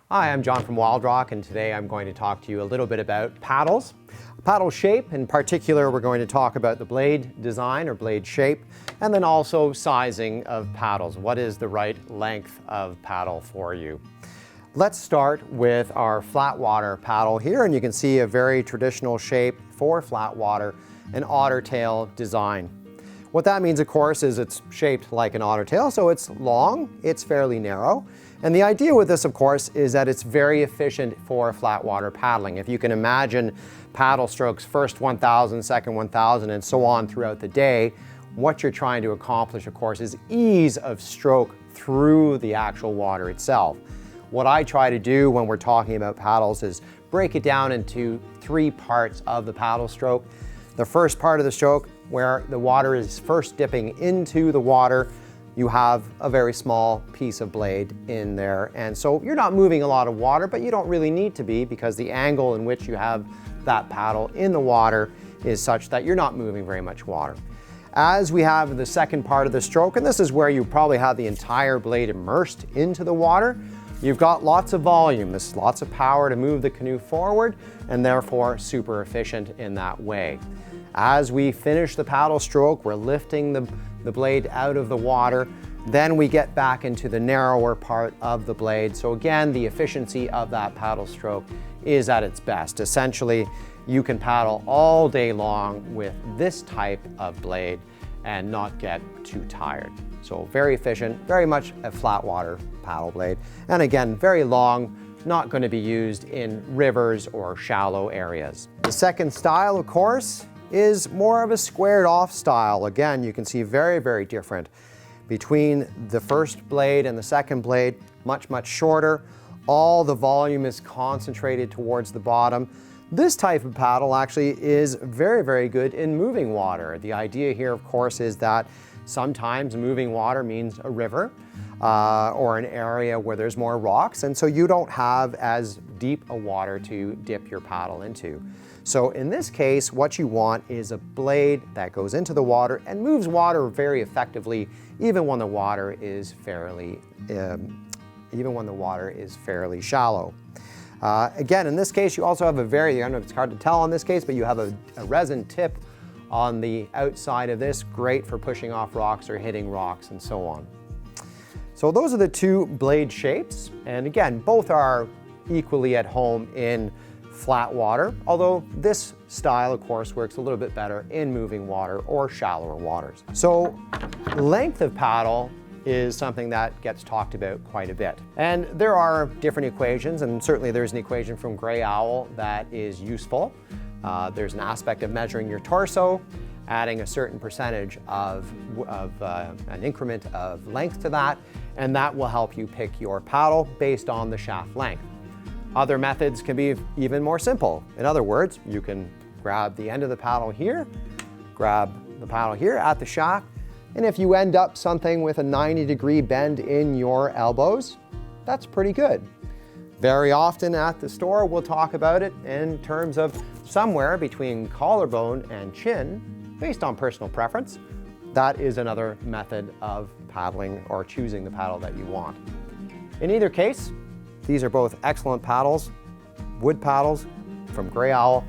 Hi, I'm John from Wild Rock, and today I'm going to talk to you a little bit about paddles. Paddle shape, in particular, we're going to talk about the blade design or blade shape, and then also sizing of paddles. What is the right length of paddle for you? Let's start with our flat water paddle here, and you can see a very traditional shape for flat water, an otter tail design. What that means, of course, is it's shaped like an otter tail, so it's long, it's fairly narrow. And the idea with this, of course, is that it's very efficient for flat water paddling. If you can imagine paddle strokes, first 1,000, second 1,000, and so on throughout the day, what you're trying to accomplish, of course, is ease of stroke through the actual water itself. What I try to do when we're talking about paddles is break it down into three parts of the paddle stroke. The first part of the stroke, where the water is first dipping into the water, you have a very small piece of blade in there. And so you're not moving a lot of water, but you don't really need to be, because the angle in which you have that paddle in the water is such that you're not moving very much water. As we have the second part of the stroke, and this is where you probably have the entire blade immersed into the water, you've got lots of volume. This is lots of power to move the canoe forward, and therefore super efficient in that way. As we finish the paddle stroke, we're lifting the blade out of the water. Then we get back into the narrower part of the blade. So again, the efficiency of that paddle stroke is at its best. Essentially, you can paddle all day long with this type of blade and not get too tired. So very efficient, very much a flat water paddle blade. And again, very long, not going to be used in rivers or shallow areas. The second style, of course, is more of a squared off style. Again, you can see very, very different between the first blade and the second blade. Much, much shorter. All the volume is concentrated towards the bottom. This type of paddle actually is very, very good in moving water. The idea here, of course, is that sometimes moving water means a river or an area where there's more rocks, and so you don't have as deep a water to dip your paddle into. So in this case, what you want is a blade that goes into the water and moves water very effectively, even when the water is fairly shallow. Again, in this case, you also have a very, I know it's hard to tell on this case, but you have a resin tip on the outside of this, great for pushing off rocks or hitting rocks and so on. So those are the two blade shapes, and again, both are equally at home in flat water, although this style, of course, works a little bit better in moving water or shallower waters. So length of paddle is something that gets talked about quite a bit. And there are different equations, and certainly there's an equation from Gray Owl that is useful. There's an aspect of measuring your torso, adding a certain percentage of an increment of length to that, and that will help you pick your paddle based on the shaft length. Other methods can be even more simple. In other words, you can grab the end of the paddle here, grab the paddle here at the shaft, and if you end up something with a 90-degree bend in your elbows, that's pretty good. Very often at the store, we'll talk about it in terms of somewhere between collarbone and chin, based on personal preference. That is another method of paddling or choosing the paddle that you want. In either case, these are both excellent paddles, wood paddles from Gray Owl,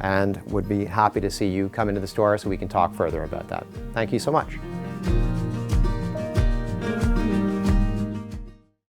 and would be happy to see you come into the store so we can talk further about that. Thank you so much.